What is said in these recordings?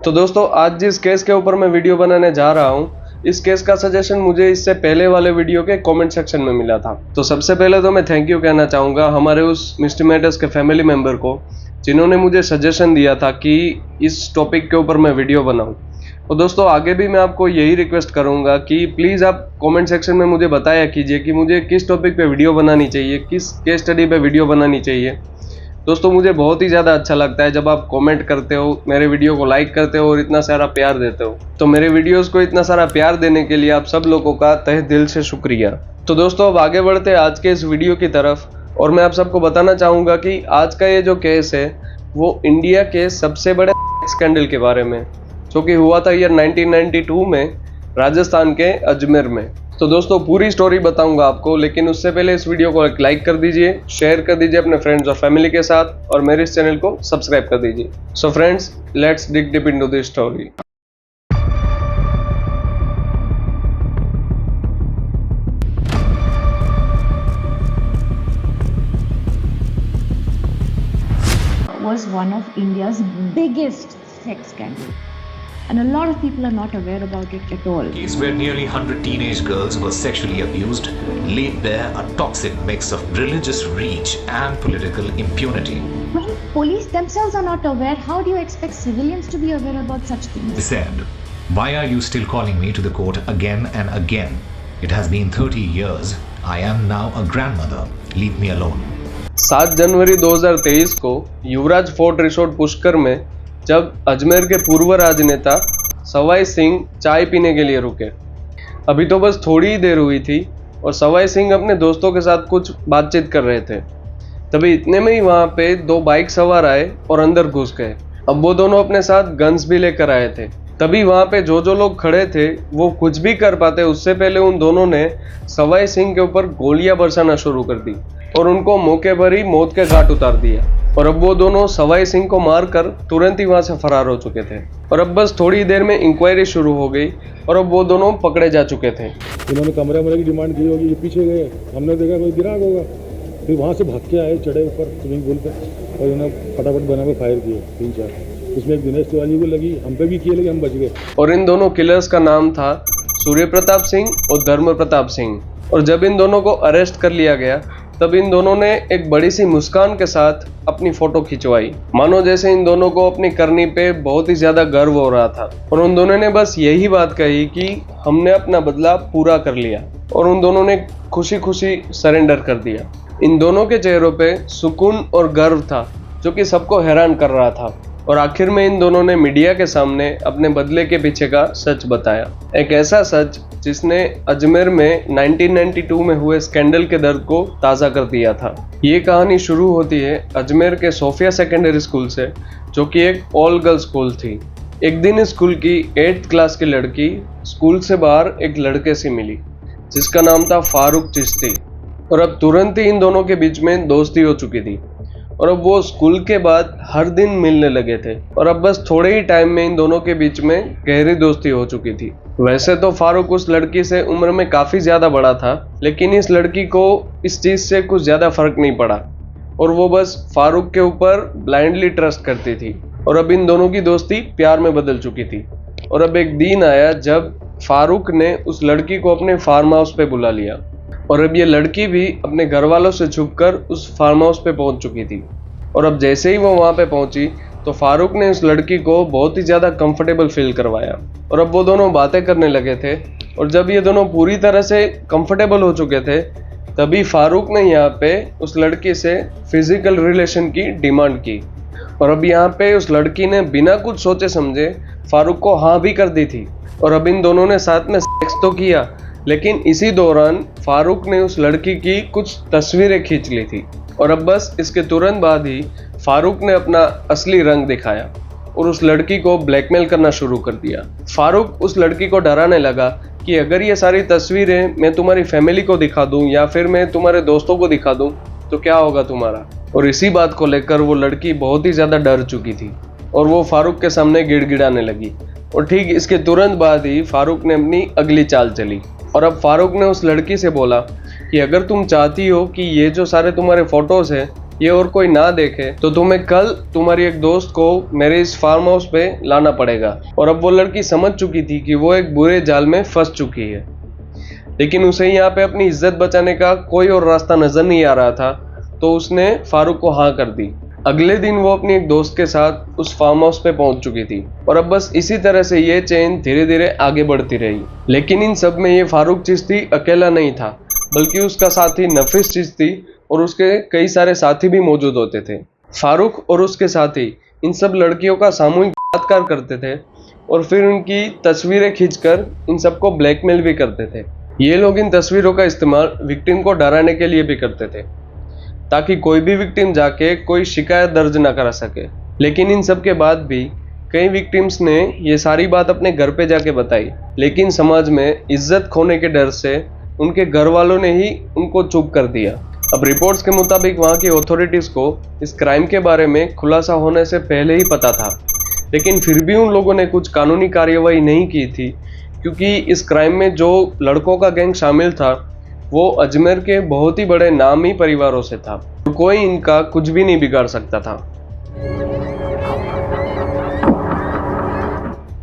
तो दोस्तों आज जिस केस के ऊपर मैं वीडियो बनाने जा रहा हूँ, इस केस का सजेशन मुझे इससे पहले वाले वीडियो के कमेंट सेक्शन में मिला था। तो सबसे पहले तो मैं थैंक यू कहना चाहूँगा हमारे उस मिस्टर मैटर्स के फैमिली मेम्बर को, जिन्होंने मुझे सजेशन दिया था कि इस टॉपिक के ऊपर मैं वीडियो बनाऊँ। तो दोस्तों आगे भी मैं आपको यही रिक्वेस्ट करूँगा कि प्लीज़ आप कमेंट सेक्शन में मुझे बताया कीजिए कि मुझे किस टॉपिक पे वीडियो बनानी चाहिए, किस केस स्टडी पे वीडियो बनानी चाहिए। दोस्तों मुझे बहुत ही ज़्यादा अच्छा लगता है जब आप कमेंट करते हो, मेरे वीडियो को लाइक करते हो और इतना सारा प्यार देते हो। तो मेरे वीडियोस को इतना सारा प्यार देने के लिए आप सब लोगों का तहे दिल से शुक्रिया। तो दोस्तों अब आगे बढ़ते हैं आज के इस वीडियो की तरफ, और मैं आप सबको बताना चाहूँगा कि आज का ये जो केस है वो इंडिया के सबसे बड़े स्कैंडल के बारे में, जो कि हुआ था ईयर 1992 में राजस्थान के अजमेर में। तो दोस्तों पूरी स्टोरी बताऊंगा आपको, लेकिन उससे पहले इस वीडियो को एक लाइक कर दीजिए, शेयर कर दीजिए अपने फ्रेंड्स और फैमिली के साथ, और मेरे इस चैनल को सब्सक्राइब कर दीजिए। So friends, let's dig deep into this story. Was one of India's biggest sex scandal. And a lot of people are not aware about it at all. Case where nearly 100 teenage girls were sexually abused laid bare a toxic mix of religious reach and political impunity. When police themselves are not aware, how do you expect civilians to be aware about such things? They said, "Why are you still calling me to the court again and again? It has been 30 years. I am now a grandmother. Leave me alone." 7 जनवरी 2023 को युवराज fort resort Pushkar में जब अजमेर के पूर्व राजनेता सवाई सिंह चाय पीने के लिए रुके। अभी तो बस थोड़ी ही देर हुई थी और सवाई सिंह अपने दोस्तों के साथ कुछ बातचीत कर रहे थे। तभी इतने में ही वहाँ पे 2 बाइक सवार आए और अंदर घुस गए। अब वो दोनों अपने साथ गन्स भी लेकर आए थे। तभी वहाँ पे जो लोग खड़े थे वो कुछ भी कर पाते उससे पहले उन दोनों ने सवाई सिंह के ऊपर गोलियां बरसाना शुरू कर दी और उनको मौके पर ही मौत के घाट उतार दिया। और अब वो दोनों सवाई सिंह को मारकर तुरंत ही वहां से फरार हो चुके थे। और अब बस थोड़ी देर में इंक्वायरी शुरू हो गई और अब वो दोनों पकड़े जा चुके थे। उन्होंने कमरे की डिमांड की होगी, ये पीछे गए, हमने देखा कोई गिराक होगा, फिर वहाँ से भाग के आए, चढ़े ऊपर स्विमिंग पूल पे और उन्हें फटाफट बना के फायर किए 3-4। उसमें एक दिनेश तिवारी को लगी, हम पे भी किए, लेकिन हम बच गए। और इन दोनों किलर्स का नाम था सूर्य प्रताप सिंह और धर्म प्रताप सिंह। और जब इन दोनों को अरेस्ट कर लिया गया तब इन दोनों ने एक बड़ी सी मुस्कान के साथ अपनी फोटो खिंचवाई, मानो जैसे इन दोनों को अपनी करनी पे बहुत ही ज्यादा गर्व हो रहा था। और उन दोनों ने बस यही बात कही कि हमने अपना बदला पूरा कर लिया, और उन दोनों ने खुशी खुशी सरेंडर कर दिया। इन दोनों के चेहरों पे सुकून और गर्व था जो कि सबको हैरान कर रहा था। और आखिर में इन दोनों ने मीडिया के सामने अपने बदले के पीछे का सच बताया, एक ऐसा सच जिसने अजमेर में 1992 में हुए स्कैंडल के दर्द को ताज़ा कर दिया था। ये कहानी शुरू होती है अजमेर के सोफिया सेकेंडरी स्कूल से, जो कि एक ऑल गर्ल्स स्कूल थी। एक दिन स्कूल की 8th क्लास की लड़की स्कूल से बाहर एक लड़के से मिली जिसका नाम था फारूक चिश्ती, और अब तुरंत ही इन दोनों के बीच में दोस्ती हो चुकी थी। और अब वो स्कूल के बाद हर दिन मिलने लगे थे और अब बस थोड़े ही टाइम में इन दोनों के बीच में गहरी दोस्ती हो चुकी थी। वैसे तो फारूक उस लड़की से उम्र में काफ़ी ज़्यादा बड़ा था, लेकिन इस लड़की को इस चीज़ से कुछ ज़्यादा फर्क नहीं पड़ा और वो बस फारूक के ऊपर ब्लाइंडली ट्रस्ट करती थी। और अब इन दोनों की दोस्ती प्यार में बदल चुकी थी। और अब एक दिन आया जब फारूक ने उस लड़की को अपने फार्म हाउस पे बुला लिया, और अब ये लड़की भी अपने घर वालों से छुपकर उस फार्म हाउस पे पहुंच चुकी थी। और अब जैसे ही वो वहाँ पे पहुंची तो फारूक ने उस लड़की को बहुत ही ज़्यादा कंफर्टेबल फील करवाया और अब वो दोनों बातें करने लगे थे। और जब ये दोनों पूरी तरह से कंफर्टेबल हो चुके थे तभी फारूक ने यहाँ पे उस लड़की से फिजिकल रिलेशन की डिमांड की। और अब यहाँ पे उस लड़की ने बिना कुछ सोचे समझे फारूक को हाँ भी कर दी थी। और अब इन दोनों ने साथ में सेक्स तो किया, लेकिन इसी दौरान फारूक ने उस लड़की की कुछ तस्वीरें खींच ली थी। और अब बस इसके तुरंत बाद ही फारूक ने अपना असली रंग दिखाया और उस लड़की को ब्लैकमेल करना शुरू कर दिया। फारूक उस लड़की को डराने लगा कि अगर ये सारी तस्वीरें मैं तुम्हारी फैमिली को दिखा दूं या फिर मैं तुम्हारे दोस्तों को दिखा दूं तो क्या होगा तुम्हारा। और इसी बात को लेकर वो लड़की बहुत ही ज़्यादा डर चुकी थी और वो फारूक के सामने गिड़गिड़ाने लगी। और ठीक इसके तुरंत बाद ही फारूक ने अपनी अगली चाल चली। और अब फारूक ने उस लड़की से बोला कि अगर तुम चाहती हो कि ये जो सारे तुम्हारे फोटोज़ हैं ये और कोई ना देखे तो तुम्हें कल तुम्हारी एक दोस्त को मेरे इस फार्म हाउस पे लाना पड़ेगा। और अब वो लड़की समझ चुकी थी कि वो एक बुरे जाल में फंस चुकी है, लेकिन उसे यहाँ पे अपनी इज्जत बचाने का कोई और रास्ता नजर नहीं आ रहा था, तो उसने फारूक को हाँ कर दी। अगले दिन वो अपनी एक दोस्त के साथ उस फार्म हाउस पे पहुंच चुकी थी और अब बस इसी तरह से ये चेन धीरे धीरे आगे बढ़ती रही। लेकिन इन सब में ये फारूक चिश्ती अकेला नहीं था, बल्कि उसका साथी नफीस चिश्ती और उसके कई सारे साथी भी मौजूद होते थे। फारूक और उसके साथी इन सब लड़कियों का सामूहिक बलात्कार करते थे और फिर उनकी तस्वीरें खींचकर इन सबको ब्लैकमेल भी करते थे। ये लोग इन तस्वीरों का इस्तेमाल विक्टिम को डराने के लिए भी करते थे, ताकि कोई भी विक्टिम जाके कोई शिकायत दर्ज ना करा सके। लेकिन इन सब के बाद भी कई विक्टिम्स ने ये सारी बात अपने घर पे जाके बताई, लेकिन समाज में इज्जत खोने के डर से उनके घर वालों ने ही उनको चुप कर दिया। अब रिपोर्ट्स के मुताबिक वहाँ की अथॉरिटीज़ को इस क्राइम के बारे में खुलासा होने से पहले ही पता था, लेकिन फिर भी उन लोगों ने कुछ कानूनी कार्यवाही नहीं की थी, क्योंकि इस क्राइम में जो लड़कों का गैंग शामिल था वो अजमेर के बहुत ही बड़े नामी परिवारों से था और कोई इनका कुछ भी नहीं बिगाड़ सकता था।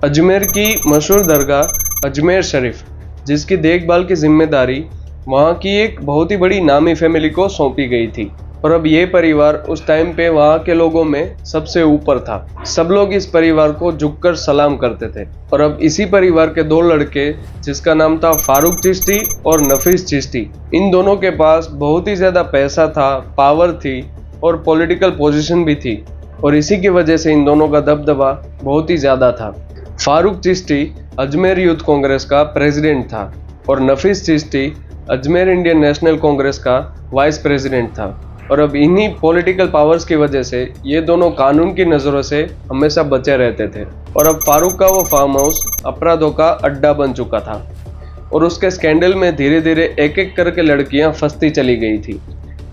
अजमेर की मशहूर दरगाह अजमेर शरीफ, जिसकी देखभाल की जिम्मेदारी वहाँ की एक बहुत ही बड़ी नामी फैमिली को सौंपी गई थी और अब ये परिवार उस टाइम पे वहाँ के लोगों में सबसे ऊपर था। सब लोग इस परिवार को झुककर सलाम करते थे और अब इसी परिवार के दो लड़के, जिसका नाम था फारूक चिश्ती और नफीस चिश्ती, इन दोनों के पास बहुत ही ज़्यादा पैसा था, पावर थी और पॉलिटिकल पोजीशन भी थी और इसी की वजह से इन दोनों का दबदबा बहुत ही ज़्यादा था। फारूक चिश्ती अजमेर यूथ कांग्रेस का प्रेसिडेंट था और नफीस चिश्ती अजमेर इंडियन नेशनल कांग्रेस का वाइस प्रेसिडेंट था और अब इन्हीं पॉलिटिकल पावर्स की वजह से ये दोनों कानून की नज़रों से हमेशा बचे रहते थे और अब फारूक का वो फार्म हाउस अपराधों का अड्डा बन चुका था और उसके स्कैंडल में धीरे धीरे एक एक करके लड़कियां फंसती चली गई थी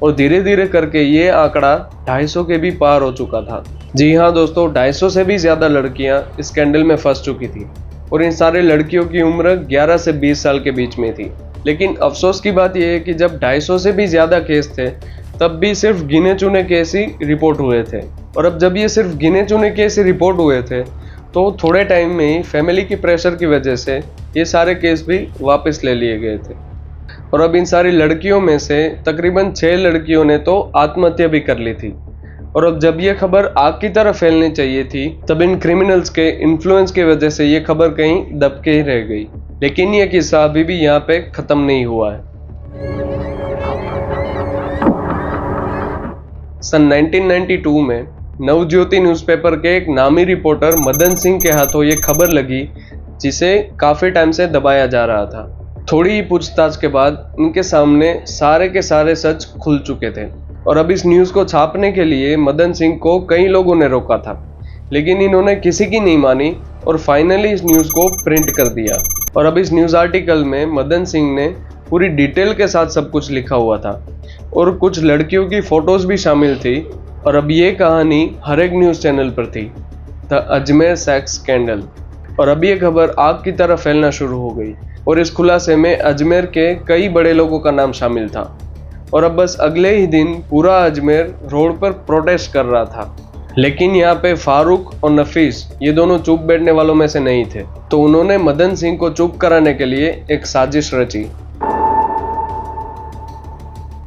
और धीरे धीरे करके ये आंकड़ा 250 के भी पार हो चुका था। जी हाँ दोस्तों, 250 से भी ज़्यादा लड़कियाँ इस स्कैंडल में फंस चुकी थी और इन सारे लड़कियों की उम्र 11 से 20 साल के बीच में थी। लेकिन अफसोस की बात यह है कि जब 250 से भी ज़्यादा केस थे तब भी सिर्फ गिने चुने केस ही रिपोर्ट हुए थे और अब जब ये सिर्फ गिने चुने केस ही रिपोर्ट हुए थे तो थोड़े टाइम में ही फैमिली की प्रेशर की वजह से ये सारे केस भी वापस ले लिए गए थे और अब इन सारी लड़कियों में से तकरीबन 6 लड़कियों ने तो आत्महत्या भी कर ली थी और अब जब ये खबर आग की तरह फैलनी चाहिए थी तब इन क्रिमिनल्स के इन्फ्लुएंस की वजह से ये खबर कहीं दबके ही रह गई। लेकिन ये किस्सा अभी भी यहाँ पे ख़त्म नहीं हुआ है। सन 1992 में नवज्योति न्यूज़पेपर के एक नामी रिपोर्टर मदन सिंह के हाथों ये खबर लगी, जिसे काफ़ी टाइम से दबाया जा रहा था। थोड़ी ही पूछताछ के बाद इनके सामने सारे के सारे सच खुल चुके थे और अब इस न्यूज़ को छापने के लिए मदन सिंह को कई लोगों ने रोका था, लेकिन इन्होंने किसी की नहीं मानी और फाइनली इस न्यूज़ को प्रिंट कर दिया और अब इस न्यूज़ आर्टिकल में मदन सिंह ने पूरी डिटेल के साथ सब कुछ लिखा हुआ था और कुछ लड़कियों की फ़ोटोज़ भी शामिल थी और अब ये कहानी हर एक न्यूज़ चैनल पर थी, द अजमेर सेक्स स्कैंडल। और अब ये खबर आग की तरह फैलना शुरू हो गई और इस खुलासे में अजमेर के कई बड़े लोगों का नाम शामिल था और अब बस अगले ही दिन पूरा अजमेर रोड पर प्रोटेस्ट कर रहा था। लेकिन यहाँ पे फारूक और नफीस ये दोनों चुप बैठने वालों में से नहीं थे, तो उन्होंने मदन सिंह को चुप कराने के लिए एक साजिश रची।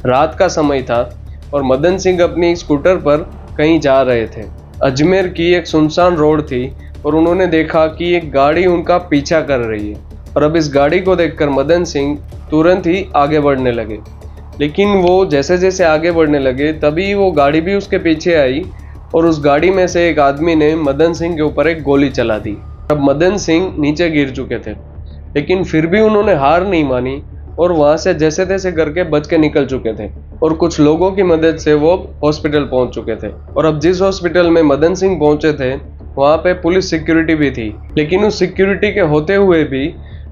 रात का समय था और मदन सिंह अपनी स्कूटर पर कहीं जा रहे थे। अजमेर की एक सुनसान रोड थी और उन्होंने देखा कि एक गाड़ी उनका पीछा कर रही है और अब इस गाड़ी को देखकर मदन सिंह तुरंत ही आगे बढ़ने लगे। लेकिन वो जैसे जैसे आगे बढ़ने लगे तभी वो गाड़ी भी उसके पीछे आई और उस गाड़ी में से एक आदमी ने मदन सिंह के ऊपर एक गोली चला दी। अब मदन सिंह नीचे गिर चुके थे, लेकिन फिर भी उन्होंने हार नहीं मानी और वहाँ से जैसे तैसे करके बच के निकल चुके थे और कुछ लोगों की मदद से वो हॉस्पिटल पहुँच चुके थे। और अब जिस हॉस्पिटल में मदन सिंह पहुँचे थे वहाँ पे पुलिस सिक्योरिटी भी थी, लेकिन उस सिक्योरिटी के होते हुए भी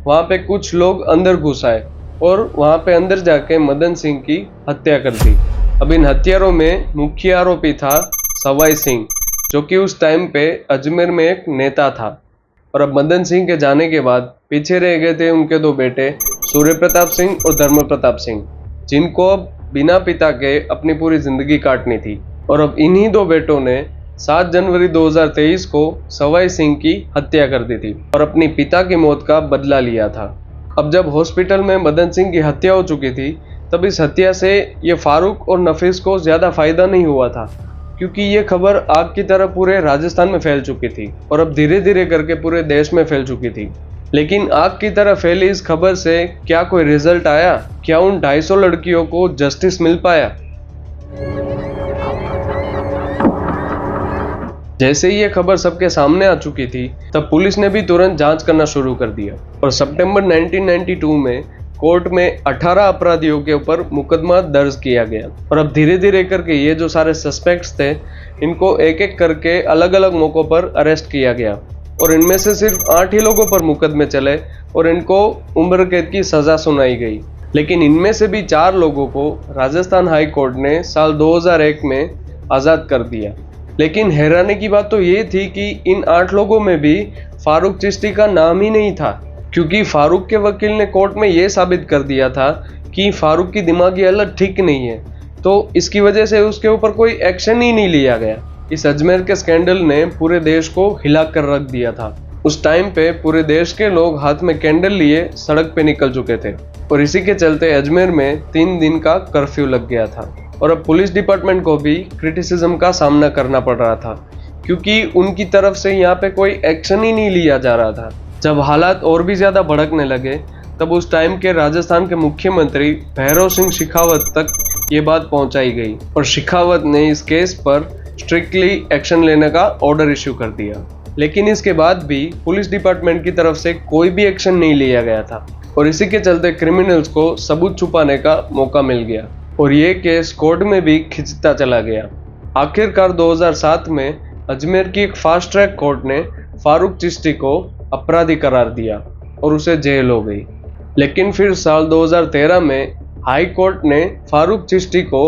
वहाँ पे कुछ लोग अंदर घुस आए और वहाँ पे अंदर जाके मदन सिंह की हत्या कर दी। अब इन हत्यारों में मुख्य आरोपी था सवाई सिंह, जो कि उस टाइम पे अजमेर में एक नेता था। और अब मदन सिंह के जाने के बाद पीछे रह गए थे उनके दो बेटे सूर्य प्रताप सिंह और धर्म प्रताप सिंह, जिनको अब बिना पिता के अपनी पूरी जिंदगी काटनी थी। और अब इन्हीं दो बेटों ने 7 जनवरी 2023 को सवाई सिंह की हत्या कर दी थी और अपनी पिता की मौत का बदला लिया था। अब जब हॉस्पिटल में मदन सिंह की हत्या हो चुकी थी, तब इस हत्या से ये फारूक और नफीस को ज़्यादा फायदा नहीं हुआ था, क्योंकि ये खबर आग की तरह पूरे राजस्थान में फैल चुकी थी और अब धीरे धीरे करके पूरे देश में फैल चुकी थी। लेकिन आग की तरह फैली इस खबर से क्या कोई रिजल्ट आया? क्या उन 250 लड़कियों को जस्टिस मिल पाया? जैसे ही ये खबर सबके सामने आ चुकी थी, तब पुलिस ने भी तुरंत जांच करना शुरू कर दिया और सितंबर 1992 में कोर्ट में 18 अपराधियों के ऊपर मुकदमा दर्ज किया गया। और अब धीरे धीरे करके ये जो सारे सस्पेक्ट्स थे, इनको एक एक करके अलग अलग मौकों पर अरेस्ट किया गया और इनमें से सिर्फ 8 ही लोगों पर मुकदमे चले और इनको उम्र कैद की सजा सुनाई गई। लेकिन इनमें से भी 4 लोगों को राजस्थान हाई कोर्ट ने साल 2001 में आज़ाद कर दिया। लेकिन हैरानी की बात तो ये थी कि इन 8 लोगों में भी फारूक चिश्ती का नाम ही नहीं था, क्योंकि फारूक के वकील ने कोर्ट में ये साबित कर दिया था कि फारूक की दिमागी हालत ठीक नहीं है, तो इसकी वजह से उसके ऊपर कोई एक्शन ही नहीं लिया गया। इस अजमेर के स्कैंडल ने पूरे देश को हिला कर रख दिया था। उस टाइम पे पूरे देश के लोग हाथ में कैंडल लिए सड़क पे निकल चुके थे और इसी के चलते अजमेर में 3 दिन का कर्फ्यू लग गया था। और अब पुलिस डिपार्टमेंट को भी क्रिटिसिज्म का सामना करना पड़ रहा था, क्योंकि उनकी तरफ से यहाँ पे कोई एक्शन ही नहीं लिया जा रहा था। जब हालात और भी ज़्यादा भड़कने लगे, तब उस टाइम के राजस्थान के मुख्यमंत्री भैरव सिंह शेखावत तक ये बात पहुंचाई गई और शेखावत ने इस केस पर स्ट्रिक्टली एक्शन लेने का ऑर्डर इश्यू कर दिया। लेकिन इसके बाद भी पुलिस डिपार्टमेंट की तरफ से कोई भी एक्शन नहीं लिया गया था और इसी के चलते क्रिमिनल्स को सबूत छुपाने का मौका मिल गया और ये केस कोर्ट में भी खिंचता चला गया। आखिरकार 2007 में अजमेर की एक फास्ट ट्रैक कोर्ट ने फारूक चिश्ती को अपराधी करार दिया और उसे जेल हो गई। लेकिन फिर साल 2013 में हाई कोर्ट ने फारूक चिश्ती को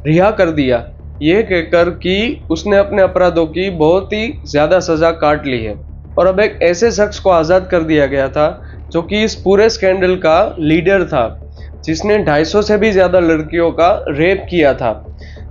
रिहा कर दिया, ये कहकर कि उसने अपने अपराधों की बहुत ही ज़्यादा सज़ा काट ली है। और अब एक ऐसे शख्स को आज़ाद कर दिया गया था जो कि इस पूरे स्कैंडल का लीडर था, जिसने 250 से भी ज़्यादा लड़कियों का रेप किया था,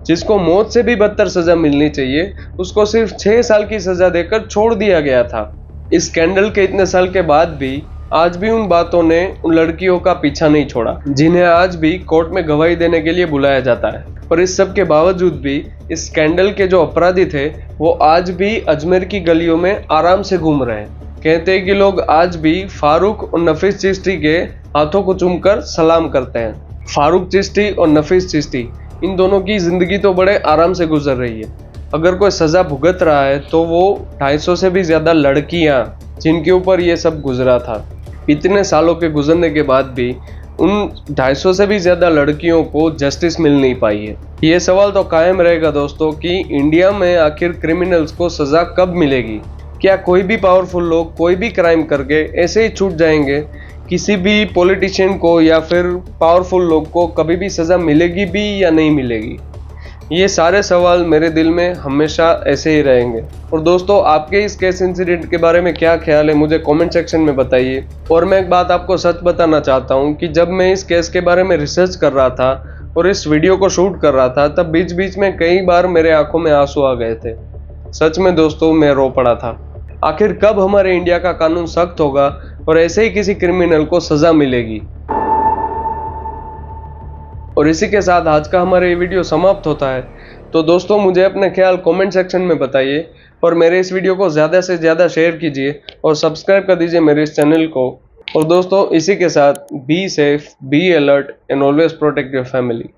जिसको मौत से भी बदतर सज़ा मिलनी चाहिए, उसको सिर्फ 6 साल की सज़ा देकर छोड़ दिया गया था। इस स्कैंडल के इतने साल के बाद भी आज भी उन बातों ने उन लड़कियों का पीछा नहीं छोड़ा, जिन्हें आज भी कोर्ट में गवाही देने के लिए बुलाया जाता है। पर इस सब के बावजूद भी इस स्कैंडल के जो अपराधी थे, वो आज भी अजमेर की गलियों में आराम से घूम रहे हैं। कहते हैं कि लोग आज भी फारूक और नफीस चिश्ती के हाथों को चूमकर सलाम करते हैं। फारूक चिश्ती और नफीस चिश्ती, इन दोनों की ज़िंदगी तो बड़े आराम से गुजर रही है। अगर कोई सज़ा भुगत रहा है तो वो 250 से भी ज़्यादा लड़कियां, जिनके ऊपर ये सब गुजरा था। इतने सालों के गुजरने के बाद भी उन 250 से भी ज़्यादा लड़कियों को जस्टिस मिल नहीं पाई है। ये सवाल तो कायम रहेगा दोस्तों कि इंडिया में आखिर क्रिमिनल्स को सज़ा कब मिलेगी। क्या कोई भी पावरफुल लोग कोई भी क्राइम करके ऐसे ही छूट जाएंगे? किसी भी पॉलिटिशियन को या फिर पावरफुल लोग को कभी भी सज़ा मिलेगी भी या नहीं मिलेगी? ये सारे सवाल मेरे दिल में हमेशा ऐसे ही रहेंगे। और दोस्तों, आपके इस केस इंसिडेंट के बारे में क्या ख्याल है, मुझे कमेंट सेक्शन में बताइए। और मैं एक बात आपको सच बताना चाहता हूँ कि जब मैं इस केस के बारे में रिसर्च कर रहा था और इस वीडियो को शूट कर रहा था, तब बीच बीच में कई बार मेरे आंखों में आंसू आ गए थे। सच में दोस्तों, मैं रो पड़ा था। आखिर कब हमारे इंडिया का कानून सख्त होगा और ऐसे ही किसी क्रिमिनल को सज़ा मिलेगी? और इसी के साथ आज का हमारा ये वीडियो समाप्त होता है। तो दोस्तों, मुझे अपने ख्याल कमेंट सेक्शन में बताइए और मेरे इस वीडियो को ज़्यादा से ज़्यादा शेयर कीजिए और सब्सक्राइब कर दीजिए मेरे इस चैनल को। और दोस्तों, इसी के साथ be safe, be alert and always protect your family.